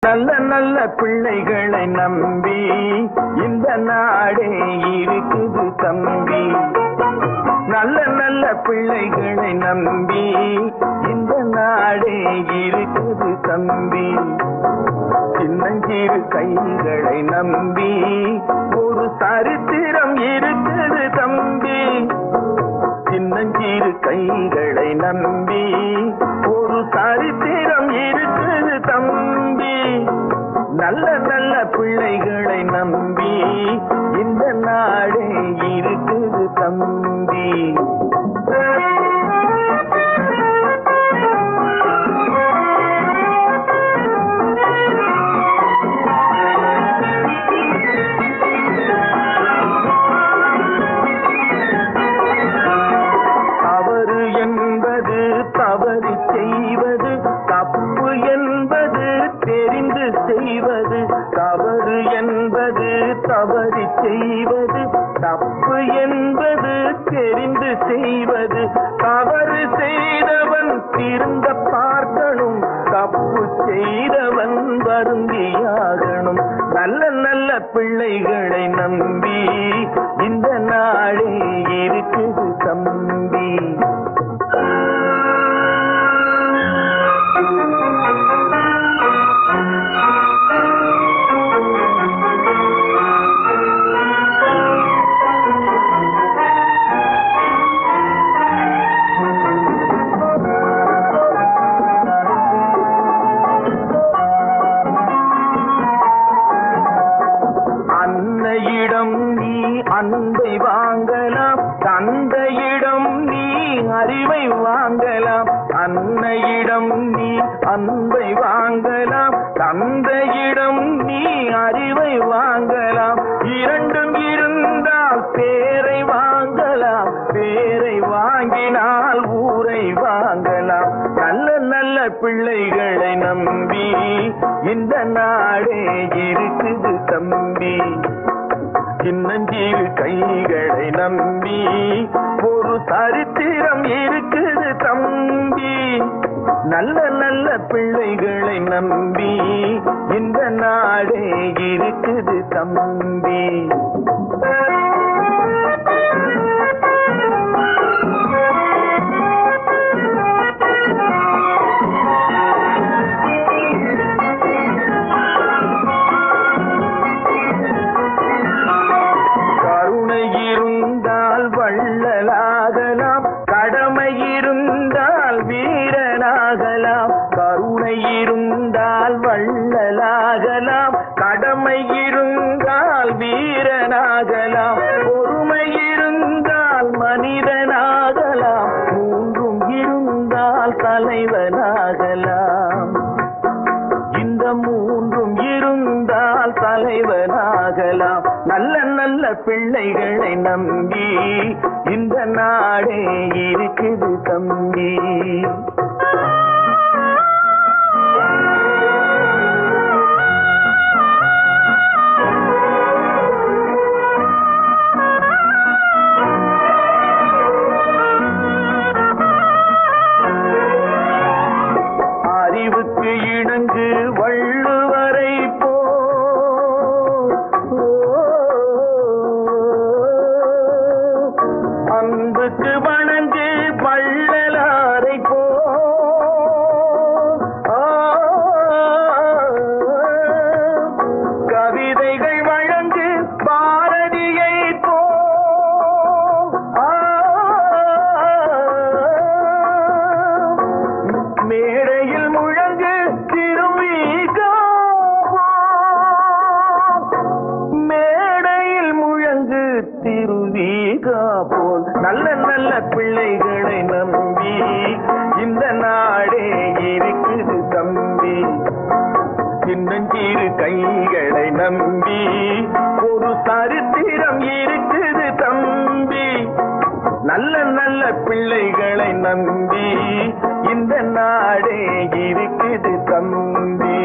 நல்ல நல்ல பிள்ளைகளை நம்பி இந்த நாடே இருக்குது தம்பி. நல்ல நல்ல பிள்ளைகளை நம்பி இந்த நாடே இருக்குது தம்பி. சின்னஞ்சிறு கைகளை நம்பி ஒரு சரித்திரம் இருக்குது தம்பி. சின்னஞ்சிறு கைகளை நம்பி ஒரு சரித்திரம் இருக்குது தம்பி. நல்ல நல்ல பிள்ளைகளை நம்பி இந்த நாடே இருக்குது தம்பி. தவறு என்பது தவறு செய்வது, தப்பு என்பது தெரிந்து செய்வது. தவறு என்பது தவறு செய்வது, தப்பு என்பது தெரிந்து செய்வது. தவறு செய்தவன் திருந்த பார்க்கணும், தப்பு செய்தவன் வருந்தியாகணும். நல்ல நல்ல பிள்ளைகளை நம்பி இந்த நாடே இருக்குது தம்பி. அன்னையிடம் நீ அன்பை வாங்கலாம், தந்தையிடம் நீ அறிவை வாங்கலாம். அன்னையிடம் நீ அன்பை வாங்கலாம், தந்தையிடம் நீ அறிவை வாங்கலாம். இரண்டும் இருந்தால் பேரை வாங்கலாம், பேரை வாங்கினால் ஊரை வாங்கலாம். நல்ல நல்ல பிள்ளைகளை நம்பி இந்த நாடே இருக்குது தம்பி. சின்னஞ்சிறு கைகளை நம்பி ஒரு சரித்திரம் இருக்குது தம்பி. நல்ல நல்ல பிள்ளைகளை நம்பி இந்த நாடே இருக்குது தம்பி. வள்ளலாகலாம், கடமை இருந்தால் வீரனாகலாம். கருணை இருந்தால் வள்ளலாகலாம், கடமை இருந்தால் வீரனாகலாம். பொறுமை இருந்தால் மனிதனாகலாம், மூன்றும் இருந்தால் தலைவனாகலாம். இந்த மூன்றும் இருந்தால் தலைவனாகலாம். நல்ல நல்ல பிள்ளைகளை நம்பி இந்த நாடே இருக்குது தம்பி. அறிவுக்கு இணங்கு வள்ளுவரை போ, அன்புக்கு வணங்கு வள்ளலாரை போ. கவிதைகள் வழங்கு பாரதியை போ. மேடையில் முழங்கு திருவிகா, மேடையில் முழங்கு திருவிகா போல். நல்ல நல்ல பிள்ளைகளை நம்பி இந்த நாடே இருக்குது தம்பி. சின்னஞ்சிறு கைகளை நம்பி ஒரு சரித்திரம் இருக்குது தம்பி. நல்ல நல்ல பிள்ளைகளை நம்பி இந்த நாடே இருக்குது தம்பி.